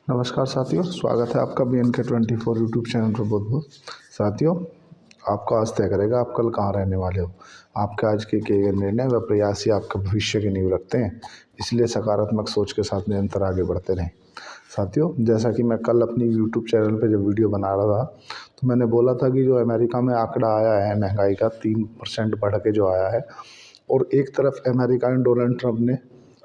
नमस्कार साथियों, स्वागत है आपका BNK24 यूट्यूब चैनल पर। बहुत बहुत साथियों, आपका आज तय करेगा आप कल कहाँ रहने वाले हो। आपके आज के किए गए निर्णय व प्रयास ही आपके भविष्य की नींव रखते हैं, इसलिए सकारात्मक सोच के साथ निरंतर आगे बढ़ते रहें। साथियों, जैसा कि मैं कल अपनी यूट्यूब चैनल पर जब वीडियो बना रहा था तो मैंने बोला था कि जो अमेरिका में आंकड़ा आया है महंगाई का 3% बढ़ के जो आया है, और एक तरफ अमेरिका में डोनाल्ड ट्रंप ने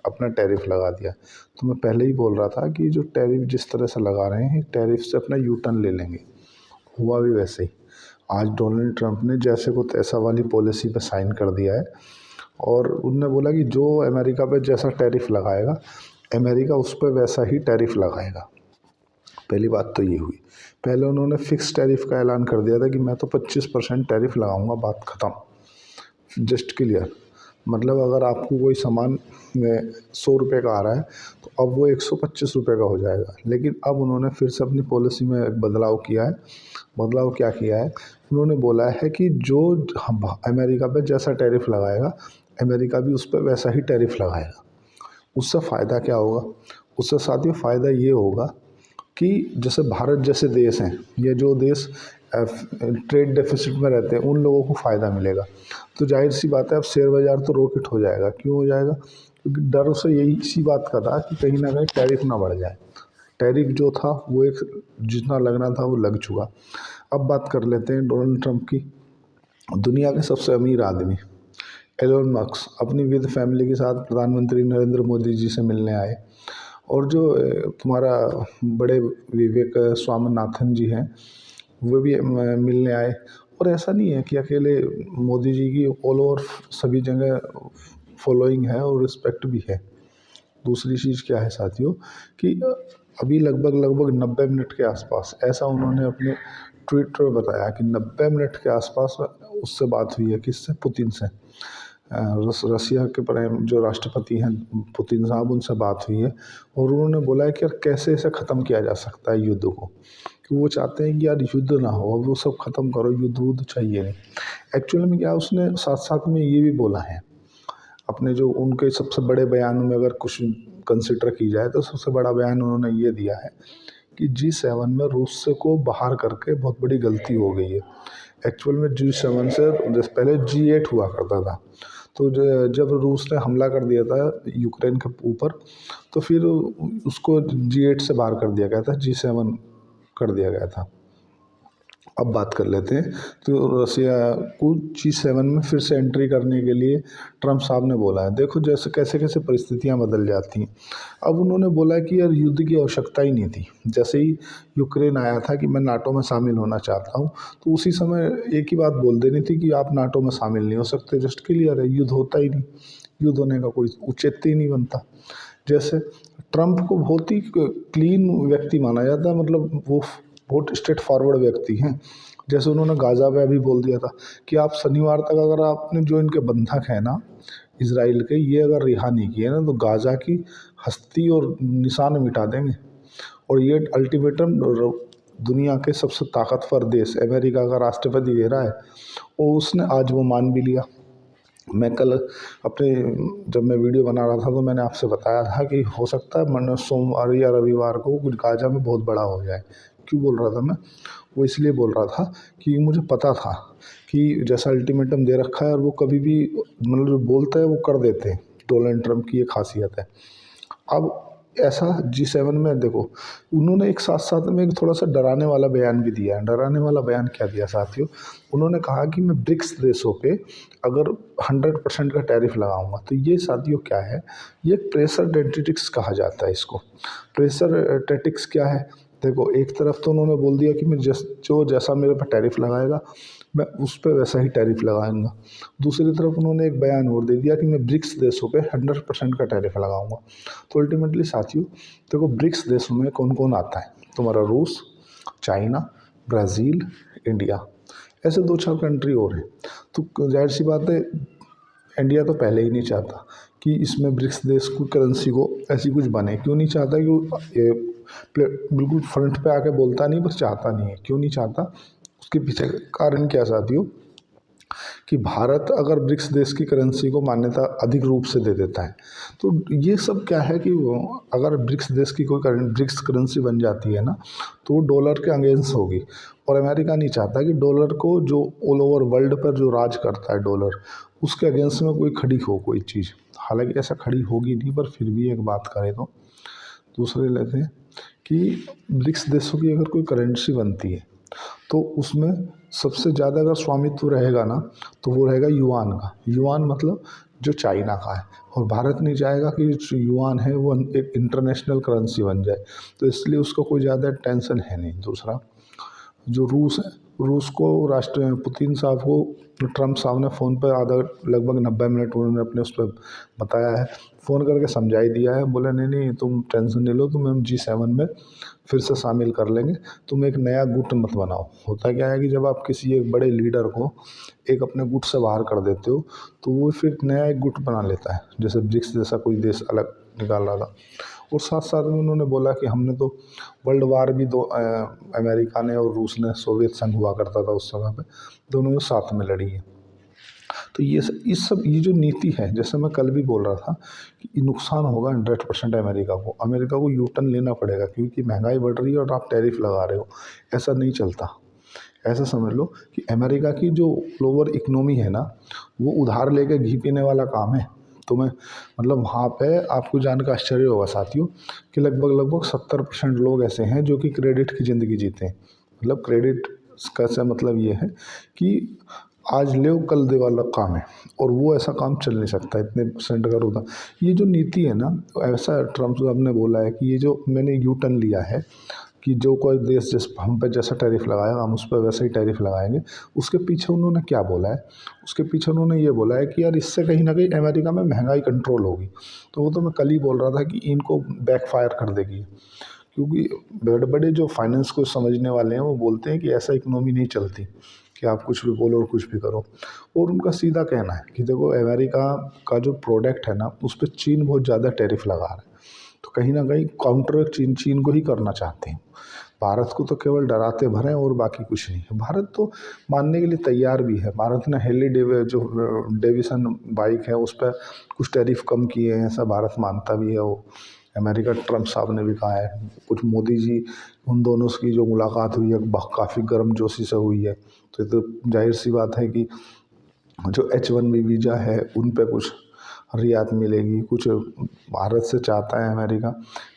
अपना टैरिफ लगा दिया। तो मैं पहले ही बोल रहा था कि जो टैरिफ जिस तरह से लगा रहे हैं, टैरिफ से अपना यू टर्न ले लेंगे। हुआ भी वैसे ही। आज डोनाल्ड ट्रंप ने जैसे को तैसा वाली पॉलिसी पे साइन कर दिया है, और उनने बोला कि जो अमेरिका पे जैसा टैरिफ लगाएगा, अमेरिका उस पर वैसा ही टैरिफ लगाएगा। पहली बात तो ये हुई। पहले उन्होंने फिक्स टैरिफ का ऐलान कर दिया था कि मैं तो 25% टैरिफ लगाऊंगा, बात ख़त्म। Just clear. मतलब अगर आपको कोई सामान 100 रुपये का आ रहा है तो अब वो 125 रुपये का हो जाएगा। लेकिन अब उन्होंने फिर से अपनी पॉलिसी में एक बदलाव किया है। बदलाव क्या किया है? उन्होंने बोला है कि जो अमेरिका पे जैसा टैरिफ लगाएगा, अमेरिका भी उस पर वैसा ही टैरिफ लगाएगा। उससे फ़ायदा क्या होगा? उससे साथियों फ़ायदा ये होगा कि जैसे भारत जैसे देश हैं, ये जो देश ट्रेड डेफिसिट में रहते हैं, उन लोगों को फ़ायदा मिलेगा। तो जाहिर सी बात है, अब शेयर बाज़ार तो रॉकेट हो जाएगा। क्यों हो जाएगा? क्योंकि डर से यही इसी बात का था कि कहीं ना कहीं टैरिफ ना बढ़ जाए। टैरिफ जो था वो एक जितना लगना था वो लग चुका। अब बात कर लेते हैं डोनाल्ड ट्रंप की। दुनिया के सबसे अमीर आदमी एलोन मस्क अपनी विद फैमिली के साथ प्रधानमंत्री नरेंद्र मोदी जी से मिलने आए। और जो तुम्हारा बड़े विवेक स्वामीनाथन जी हैं, वो भी मिलने आए। और ऐसा नहीं है कि अकेले मोदी जी की ऑल ओवर सभी जगह फॉलोइंग है और रिस्पेक्ट भी है। दूसरी चीज़ क्या है साथियों, कि अभी लगभग लगभग 90 मिनट के आसपास, ऐसा उन्होंने अपने ट्विटर पर बताया कि 90 मिनट के आसपास उससे बात हुई है। किससे? पुतिन से। रसिया के प्राइम जो राष्ट्रपति हैं पुतिन साहब, उनसे बात हुई है। और उन्होंने बोला है कि यार कैसे इसे ख़त्म किया जा सकता है युद्ध को, कि वो चाहते हैं कि यार युद्ध ना हो, अब वो सब ख़त्म करो, युद्ध वुद्ध चाहिए नहीं। एक्चुअली में क्या, उसने साथ साथ में ये भी बोला है अपने जो उनके सबसे बड़े बयानों में अगर कुछ कंसिडर की जाए तो सबसे बड़ा बयान उन्होंने ये दिया है कि G7 में रूस से को बाहर करके बहुत बड़ी गलती हो गई है। एक्चुअल में G7 से जैसे पहले G8 हुआ करता था। तो जब रूस ने हमला कर दिया था यूक्रेन के ऊपर, तो फिर उसको G8 से बाहर कर दिया गया था, G7 कर दिया गया था। अब बात कर लेते हैं। तो रसिया को G7 में फिर से एंट्री करने के लिए ट्रंप साहब ने बोला है। देखो जैसे कैसे कैसे परिस्थितियां बदल जाती हैं। अब उन्होंने बोला कि यार युद्ध की आवश्यकता ही नहीं थी। जैसे ही यूक्रेन आया था कि मैं नाटो में शामिल होना चाहता हूँ, तो उसी समय एक ही बात बोल देनी थी कि आप नाटो में शामिल नहीं हो सकते। जस्ट क्लियर है, युद्ध होता ही नहीं। युद्ध होने का कोई औचित्य ही नहीं बनता। जैसे ट्रंप को बहुत ही क्लीन व्यक्ति माना जाता है, मतलब वो बहुत स्ट्रेट फॉरवर्ड व्यक्ति हैं। जैसे उन्होंने गाज़ा पे अभी बोल दिया था कि आप शनिवार तक अगर आपने जो इनके बंधक हैं ना इसराइल के, ये अगर रिहा नहीं किए ना, तो गाज़ा की हस्ती और निशान मिटा देंगे। और ये अल्टीमेटम दुनिया के सबसे ताकतवर देश अमेरिका का राष्ट्रपति दे रहा है, और उसने आज वो मान भी लिया। मैं कल अपने जब मैं वीडियो बना रहा था तो मैंने आपसे बताया था कि हो सकता है मन सोमवार या रविवार को कुछ गाज़ा में बहुत बड़ा हो जाए। क्यों बोल रहा था मैं? वो इसलिए बोल रहा था कि मुझे पता था कि जैसा अल्टीमेटम दे रखा है, और वो कभी भी मतलब जो बोलते हैं वो कर देते हैं। डोनाल्ड ट्रंप की ये खासियत है। अब ऐसा G7 में देखो, उन्होंने एक साथ साथ में एक थोड़ा सा डराने वाला बयान भी दिया है। डराने वाला बयान क्या दिया साथियों? उन्होंने कहा कि मैं ब्रिक्स देशों पे अगर 100% का टैरिफ लगाऊंगा। तो ये साथियों क्या है? ये प्रेशर टेक्टिक्स कहा जाता है इसको। प्रेशर टेक्टिक्स क्या है? देखो, एक तरफ तो उन्होंने बोल दिया कि मैं जो जैसा मेरे पर टैरिफ लगाएगा, मैं उस पर वैसा ही टैरिफ लगाऊंगा। दूसरी तरफ उन्होंने एक बयान और दे दिया कि मैं ब्रिक्स देशों पे 100% का टैरिफ लगाऊंगा। तो अल्टीमेटली साथियों देखो, ब्रिक्स देशों में कौन कौन आता है? तुम्हारा रूस, चाइना, ब्राज़ील, इंडिया, ऐसे 2-4 कंट्री और हैं। तो जाहिर सी बात है, इंडिया तो पहले ही नहीं चाहता कि इसमें ब्रिक्स देश को करेंसी को ऐसी कुछ बने। क्यों नहीं चाहता? कि ये बिल्कुल फ्रंट पे आके बोलता नहीं, बस चाहता नहीं है। क्यों नहीं चाहता? उसके पीछे कारण क्या साथियों? कि भारत अगर ब्रिक्स देश की करेंसी को मान्यता अधिक रूप से दे देता है, तो ये सब क्या है कि वो अगर ब्रिक्स देश की कोई ब्रिक्स करेंसी बन जाती है ना, तो वो डॉलर के अगेंस्ट होगी। और अमेरिका नहीं चाहता कि डॉलर को, जो ऑल ओवर वर्ल्ड पर जो राज करता है डॉलर, उसके अगेंस्ट में कोई खड़ी हो कोई चीज़। हालांकि ऐसा खड़ी होगी नहीं, पर फिर भी एक बात करें तो दूसरे लेते हैं कि ब्रिक्स देशों की अगर कोई करेंसी बनती है तो उसमें सबसे ज़्यादा अगर स्वामित्व रहेगा ना, तो वो रहेगा युआन का। युआन मतलब जो चाइना का है, और भारत नहीं चाहेगा कि जो युआन है वो एक इंटरनेशनल करेंसी बन जाए, तो इसलिए उसको कोई ज़्यादा टेंशन है नहीं। दूसरा, जो रूस है, रूस को राष्ट्र पुतिन साहब को ट्रम्प साहब ने फ़ोन पर आधा लगभग 90 मिनट उन्होंने अपने उस पर बताया है, फ़ोन करके समझा ही दिया है। बोला नहीं नहीं तुम टेंशन नहीं लो, तुम हम G7 में फिर से शामिल कर लेंगे, तुम एक नया गुट मत बनाओ। होता क्या है कि जब आप किसी एक बड़े लीडर को एक अपने गुट से बाहर कर देते हो, तो वो फिर नया एक गुट बना लेता है, जैसे ब्रिक्स जैसा कोई देश अलग निकाल रहा था। और साथ साथ में उन्होंने बोला कि हमने तो वर्ल्ड वार भी दो अमेरिका ने और रूस ने, सोवियत संघ हुआ करता था उस समय पे, दोनों ने साथ में लड़ी है। तो ये जो नीति है, जैसे मैं कल भी बोल रहा था कि नुकसान होगा 100% अमेरिका को। अमेरिका को यू टर्न लेना पड़ेगा, क्योंकि महंगाई बढ़ रही है और आप टैरिफ लगा रहे हो। ऐसा नहीं चलता। ऐसा समझ लो कि अमेरिका की जो ग्लोबल इकोनॉमी है ना, वो उधार लेके घी पीने वाला काम है। तो मैं मतलब वहाँ पे आपको जानकर आश्चर्य होगा साथियों कि लगभग लगभग 70% लोग ऐसे हैं जो कि क्रेडिट की ज़िंदगी जीते हैं। मतलब क्रेडिट का मतलब ये है कि आज ले कल दे वाला काम है, और वो ऐसा काम चल नहीं सकता इतने परसेंट अगर होता। ये जो नीति है ना, ऐसा ट्रम्प साहब ने बोला है कि ये जो मैंने यू टर्न लिया है कि जो कोई देश जिस हम पे जैसा टैरिफ लगाएगा हम उस पर वैसा ही टैरिफ लगाएंगे, उसके पीछे उन्होंने क्या बोला है? उसके पीछे उन्होंने ये बोला है कि यार इससे कहीं ना कहीं अमेरिका में महंगाई कंट्रोल होगी। तो वो तो मैं कल ही बोल रहा था कि इनको बैकफायर कर देगी, क्योंकि बड़े बड़े जो फाइनेंस को समझने वाले हैं वो बोलते हैं कि ऐसा इकोनॉमी नहीं चलती कि आप कुछ भी बोलो और कुछ भी करो। और उनका सीधा कहना है कि देखो अमेरिका का जो प्रोडक्ट है ना, उस पर चीन बहुत ज़्यादा टैरिफ लगा रहा है, तो कहीं ना कहीं काउंटर चीन को ही करना चाहते हैं। भारत को तो केवल डराते भरे और बाकी कुछ नहीं है। भारत तो मानने के लिए तैयार भी है। भारत ने जो डेविसन बाइक है उस पर कुछ टैरिफ कम किए हैं, ऐसा भारत मानता भी है। वो अमेरिका ट्रम्प साहब ने भी कहा है। कुछ मोदी जी, उन दोनों की जो मुलाकात हुई है काफ़ी गर्मजोशी से हुई है, तो ये तो जाहिर सी बात है कि जो H1B वीज़ा है उन पे कुछ रियायत मिलेगी। कुछ भारत से चाहता है अमेरिका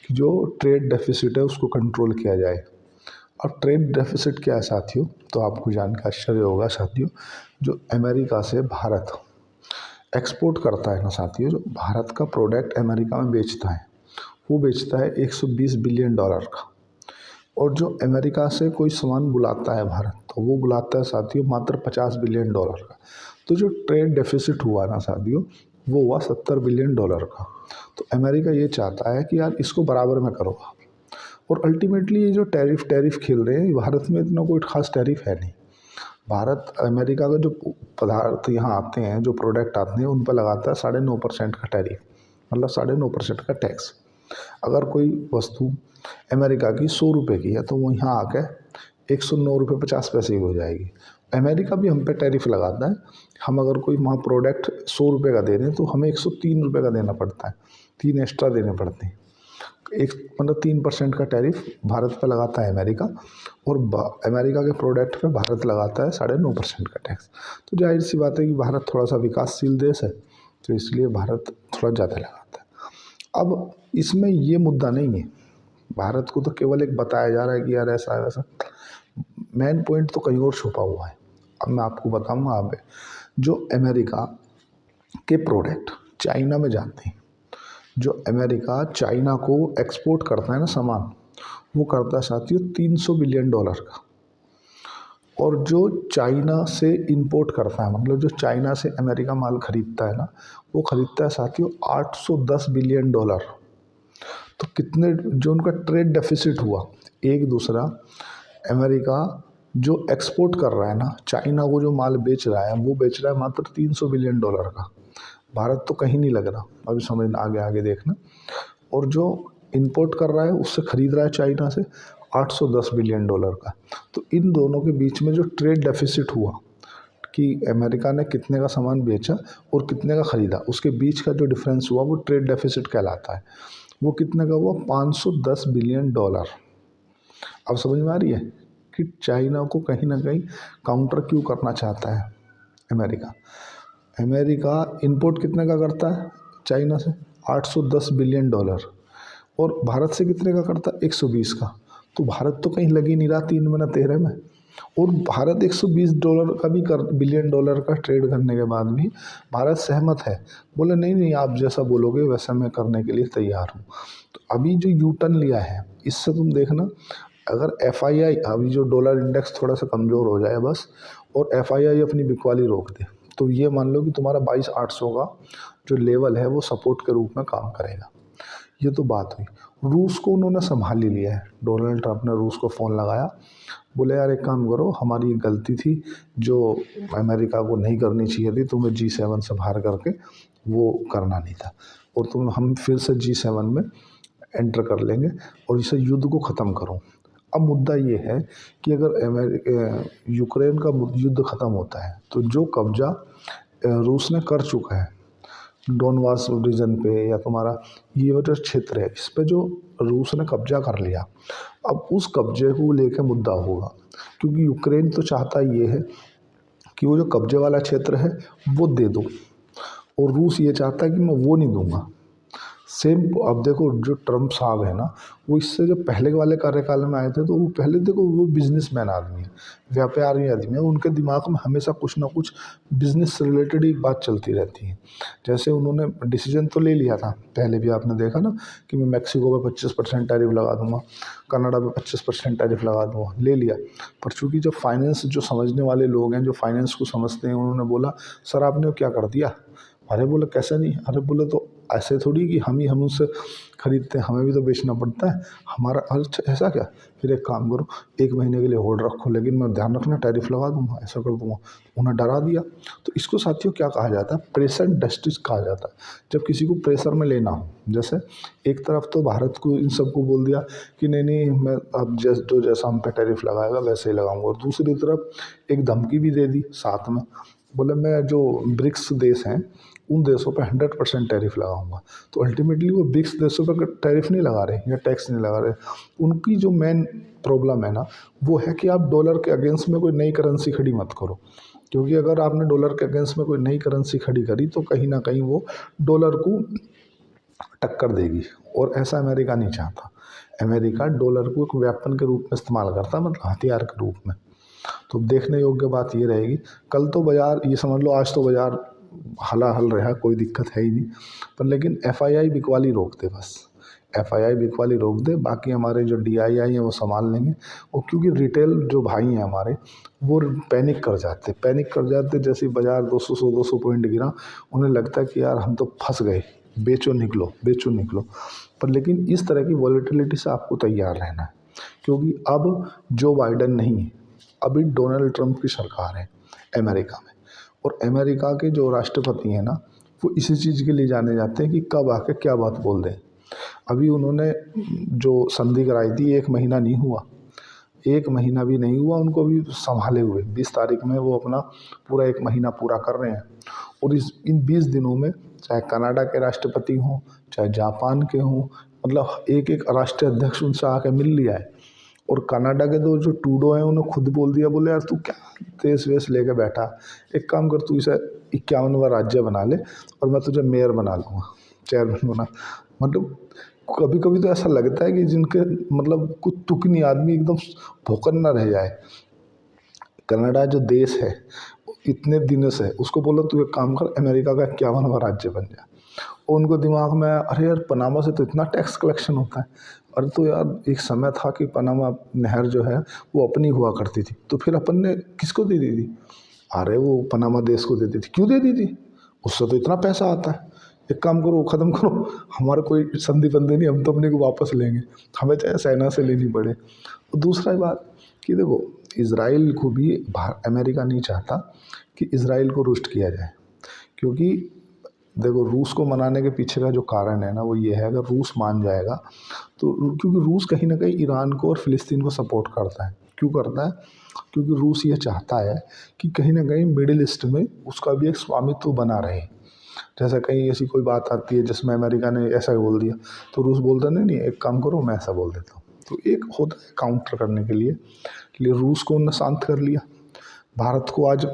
कि जो ट्रेड डेफिसिट है उसको कंट्रोल किया जाए। और ट्रेड डेफिसिट क्या है साथियों, तो आपको जानकर आश्चर्य होगा साथियों, जो अमेरिका से भारत एक्सपोर्ट करता है ना साथियों, जो भारत का प्रोडक्ट अमेरिका में बेचता है वो बेचता है 120 बिलियन डॉलर का। और जो अमेरिका से कोई सामान बुलाता है भारत, तो वो बुलाता है साथियों मात्र 50 बिलियन डॉलर का। तो जो ट्रेड डेफिसिट हुआ ना साथियों, वो हुआ 70 बिलियन डॉलर का। तो अमेरिका ये चाहता है कि यार इसको बराबर में करो। और अल्टीमेटली ये जो टैरिफ खेल रहे हैं, भारत में इतना कोई खास टैरिफ है नहीं। भारत अमेरिका का जो पदार्थ यहाँ आते हैं, जो प्रोडक्ट आते हैं, उन पर लगाता है 9.5% का टैरिफ, मतलब 9.5% का टैक्स। अगर कोई वस्तु अमेरिका की 100 रुपये की है, तो वो यहाँ आके 109 रुपये 50 पैसे की हो जाएगी। अमेरिका भी हम पे टैरिफ लगाता है। हम अगर कोई वहाँ प्रोडक्ट 100 रुपये का दे रहे हैं, तो हमें 103 रुपये का देना पड़ता है, 3 एक्स्ट्रा देने पड़ते हैं। एक मतलब 3% का टैरिफ भारत पे लगाता है अमेरिका, और अमेरिका के प्रोडक्ट पे भारत लगाता है 9.5% का टैक्स। तो जाहिर सी बात है कि भारत थोड़ा सा विकासशील देश है, तो इसलिए भारत थोड़ा ज़्यादा लगाता है। अब इसमें ये मुद्दा नहीं है, भारत को तो केवल एक बताया जा रहा है कि यार ऐसा है वैसा। मेन पॉइंट तो कहीं और छुपा हुआ है। अब मैं आपको बताऊंगा। अब जो अमेरिका के प्रोडक्ट चाइना में जाते हैं, जो अमेरिका चाइना को एक्सपोर्ट करता है ना सामान, वो करता है साथियों 300 बिलियन डॉलर का। और जो चाइना से इंपोर्ट करता है, मतलब जो चाइना से अमेरिका माल खरीदता है ना, वो खरीदता है साथियों 810 बिलियन डॉलर। तो कितने जो उनका ट्रेड डेफिसिट हुआ। एक दूसरा, अमेरिका जो एक्सपोर्ट कर रहा है ना, चाइना को जो माल बेच रहा है, वो बेच रहा है मात्र 300 बिलियन डॉलर का। भारत तो कहीं नहीं लग रहा, अभी समझ आगे आगे देखना। और जो इंपोर्ट कर रहा है उससे खरीद रहा है चाइना से 810 बिलियन डॉलर का। तो इन दोनों के बीच में जो ट्रेड डेफिसिट हुआ, कि अमेरिका ने कितने का सामान बेचा और कितने का ख़रीदा, उसके बीच का जो डिफरेंस हुआ वो ट्रेड डेफिसिट कहलाता है। वो कितने का हुआ? $510 बिलियन। अब समझ में आ रही है कि चाइना को कहीं ना कहीं काउंटर क्यों करना चाहता है अमेरिका। अमेरिका इंपोर्ट कितने का करता है चाइना से? $810 बिलियन। और भारत से कितने का करता है? 120 का। तो भारत तो कहीं लग ही नहीं रहा 3 में ना 13 में। और भारत $120 का भी बिलियन डॉलर का ट्रेड करने के बाद भी भारत सहमत है, बोले नहीं नहीं आप जैसा बोलोगे वैसा मैं करने के लिए तैयार हूँ। तो अभी जो यू टर्न लिया है इससे तुम देखना, अगर FII अभी जो डॉलर इंडेक्स थोड़ा सा कमज़ोर हो जाए बस, और FII अपनी बिकवाली रोक दे, तो ये मान लो कि तुम्हारा 22,800 का जो लेवल है वो सपोर्ट के रूप में काम करेगा। ये तो बात हुई। रूस को उन्होंने संभाल ही लिया है। डोनाल्ड ट्रंप ने रूस को फ़ोन लगाया, बोले यार एक काम करो, हमारी गलती थी जो अमेरिका को नहीं करनी चाहिए थी, तुम्हें G7 से बाहर करके वो करना नहीं था, और हम फिर से G7 में एंटर कर लेंगे और इसे युद्ध को ख़त्म करो। अब मुद्दा ये है कि अगर यूक्रेन का युद्ध ख़त्म होता है तो जो कब्जा रूस ने कर चुका है डोनबास रीजन पे या तुम्हारा ये जो क्षेत्र है इस पे जो रूस ने कब्जा कर लिया, अब उस कब्जे को लेकर मुद्दा होगा। क्योंकि यूक्रेन तो चाहता ये है कि वो जो कब्जे वाला क्षेत्र है वो दे दो, और रूस ये चाहता है कि मैं वो नहीं दूंगा। सेम अब देखो जो ट्रम्प साहब है ना, वो इससे जो पहले के वाले कार्यकाल में आए थे तो वो पहले देखो वो बिजनेसमैन आदमी है, व्यापारी आदमी है, उनके दिमाग में हमेशा कुछ ना कुछ बिजनेस से रिलेटेड ही बात चलती रहती है। जैसे उन्होंने डिसीजन तो ले लिया था पहले भी, आपने देखा ना कि मैं मैक्सिको पे 25% टैरिफ लगा दूंगा, कनाडा पे 25% टैरिफ लगा दूंगा, ले लिया। पर चूंकि जब फाइनेंस जो समझने वाले लोग हैं, जो फाइनेंस को समझते हैं, उन्होंने बोला सर आपने क्या कर दिया। अरे बोले कैसे नहीं, अरे बोले तो ऐसे थोड़ी कि हम उनसे खरीदते हैं, हमें भी तो बेचना पड़ता है हमारा। अच्छा ऐसा क्या, फिर एक काम करो 1 महीने के लिए होल्ड रखो, लेकिन मैं ध्यान रखना टैरिफ लगा दूंगा, ऐसा कर दूंगा। उन्हें डरा दिया। तो इसको साथियों क्या कहा जाता है? प्रेशर इंडस्ट्रीज कहा जाता है। जब किसी को प्रेशर में लेना हो, जैसे एक तरफ तो भारत को इन सबको बोल दिया कि नहीं नहीं मैं अब जैसा हम पे टैरिफ लगाएगा वैसे ही लगाऊंगा, और दूसरी तरफ एक धमकी भी दे दी साथ में, बोले मैं जो ब्रिक्स देश हैं उन देशों पे 100% टैरिफ लगाऊंगा। तो अल्टीमेटली वो ब्रिक्स देशों पे टैरिफ नहीं लगा रहे या टैक्स नहीं लगा रहे, उनकी जो मेन प्रॉब्लम है ना वो है कि आप डॉलर के अगेंस्ट में कोई नई करेंसी खड़ी मत करो। क्योंकि अगर आपने डॉलर के अगेंस्ट में कोई नई करेंसी खड़ी करी तो कहीं ना कहीं वो डॉलर को टक्कर देगी, और ऐसा अमेरिका नहीं चाहता। अमेरिका डॉलर को एक वेपन के रूप में इस्तेमाल करता है, मतलब हथियार के रूप में। तो देखने योग्य बात ये रहेगी। कल तो बाज़ार ये समझ लो, आज तो बाज़ार हलाहल रहा, कोई दिक्कत है ही नहीं, पर लेकिन FII बिकवाली रोक दे, बस FII बिकवाली रोक दे, बाकी हमारे जो DII हैं वो संभाल लेंगे। और क्योंकि रिटेल जो भाई हैं हमारे वो पैनिक कर जाते जैसे बाज़ार 200 पॉइंट गिरा, उन्हें लगता है कि यार हम तो फंस गए, बेचो निकलो। पर लेकिन इस तरह की वॉलेटिलिटी से आपको तैयार रहना है, क्योंकि अब जो बाइडन नहीं है, अभी डोनाल्ड ट्रंप की सरकार है अमेरिका में, और अमेरिका के जो राष्ट्रपति हैं ना वो इसी चीज़ के लिए जाने जाते हैं कि कब आके क्या बात बोल दें। अभी उन्होंने जो संधि कराई थी 1 महीना नहीं हुआ, 1 महीना भी नहीं हुआ उनको भी संभाले हुए। 20 तारीख में वो अपना पूरा 1 महीना पूरा कर रहे हैं, और इन 20 दिनों में चाहे कनाडा के राष्ट्रपति हों चाहे जापान के हों, मतलब एक एक राष्ट्रीय अध्यक्ष उनसे आके मिल लिया है। और कनाडा के तो जो ट्रूडो हैं उन्होंने खुद बोल दिया, बोले यार तू क्या देश वेश लेके बैठा, एक काम कर तू इसे 51वां राज्य बना ले और मैं तुझे मेयर बना लूँगा, चेयरमैन बना। मतलब कभी कभी तो ऐसा लगता है कि जिनके मतलब कुछ तुकनी आदमी एकदम भौंकन ना रह जाए। कनाडा जो देश है इतने दिनों से उसको बोलो तू एक काम कर अमेरिका का 51वां राज्य बन जा, और उनको दिमाग में अरे यार पनामा से तो इतना टैक्स कलेक्शन होता है। अरे तो यार एक समय था कि पनामा नहर जो है वो अपनी हुआ करती थी, तो फिर अपन ने किसको दे दी थी? अरे वो पनामा देश को दे दी थी। क्यों दे दी थी? उससे तो इतना पैसा आता है। एक काम करो ख़त्म करो, हमारा कोई संधि बंदी नहीं, हम तो अपने को वापस लेंगे, हमें चाहे चाइना से लेनी पड़े। और दूसरा बात कि देखो इसराइल को भी अमेरिका नहीं चाहता कि इसराइल को रुष्ट किया जाए, क्योंकि देखो रूस को मनाने के पीछे का जो कारण है ना वो ये है, अगर रूस मान जाएगा तो क्योंकि रूस कहीं ना कहीं ईरान को और फ़िलिस्तीन को सपोर्ट करता है, क्यों करता है? क्योंकि रूस ये चाहता है कि कहीं ना कहीं मिडिल ईस्ट में उसका भी एक स्वामित्व बना रहे। जैसा कहीं ऐसी कोई बात आती है जिसमें अमेरिका ने ऐसा बोल दिया तो रूस बोलता नहीं, एक काम करो मैं ऐसा बोल देता हूँ। तो एक होता है काउंटर करने के लिए रूस को उन्होंने शांत कर लिया। भारत को आज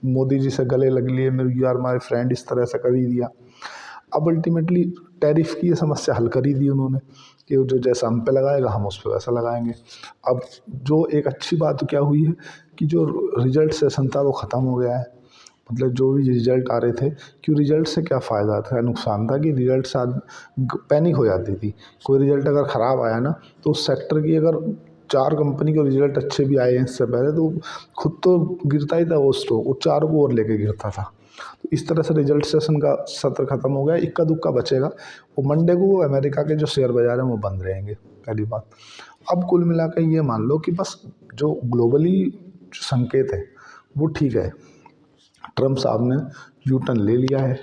मोदी जी से गले लग लिए, मेरे यू आर माई फ्रेंड, इस तरह से कर ही दिया। अब अल्टीमेटली टैरिफ की ये समस्या हल कर ही दी उन्होंने कि जो जैसा हम पे लगाएगा हम उस पर वैसा लगाएंगे। अब जो एक अच्छी बात क्या हुई है कि जो रिजल्ट सेशन था वो ख़त्म हो गया है। मतलब जो भी रिजल्ट आ रहे थे, क्यों रिजल्ट से क्या फ़ायदा था, नुकसान था कि रिजल्ट से पैनिक हो जाती थी। कोई रिजल्ट अगर ख़राब आया ना तो उस सेक्टर की अगर 4 कंपनी के रिजल्ट अच्छे भी आए हैं इससे पहले तो खुद तो गिरता ही था वो स्टॉक, वो 4 को और लेके गिरता था। तो इस तरह से रिजल्ट सेशन का सत्र खत्म हो गया। इक्का दुक्का बचेगा, वो मंडे को अमेरिका के जो शेयर बाजार हैं वो बंद रहेंगे, पहली बात। अब कुल मिलाकर ये मान लो कि बस जो ग्लोबली संकेत है वो ठीक है। ट्रम्प साहब ने यू टर्न ले लिया है।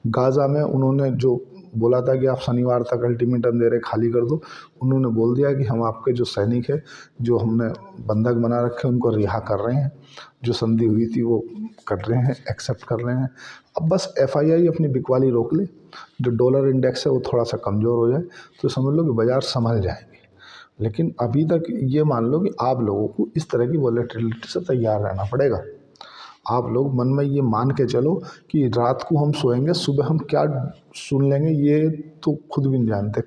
गाज़ा में उन्होंने जो बोला था कि आप शनिवार तक अल्टीमेटम दे रहे खाली कर दो, उन्होंने बोल दिया कि हम आपके जो सैनिक है जो हमने बंधक बना रखे उनको रिहा कर रहे हैं, जो संधि हुई थी वो कर रहे हैं, एक्सेप्ट कर रहे हैं। अब बस FII अपनी बिकवाली रोक ले, जो डॉलर इंडेक्स है वो थोड़ा सा कमज़ोर हो जाए तो समझ लो कि बाज़ार संभल जाएंगे। लेकिन अभी तक ये मान लो कि आप लोगों को इस तरह की वॉलेटिलिटी से तैयार रहना पड़ेगा। आप लोग मन में ये मान के चलो कि रात को हम सोएंगे, सुबह हम क्या सुन लेंगे ये तो खुद भी नहीं जानते।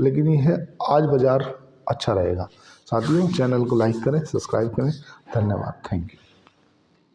लेकिन ये है आज बाज़ार अच्छा रहेगा। साथियों चैनल को लाइक करें, सब्सक्राइब करें। धन्यवाद, थैंक यू।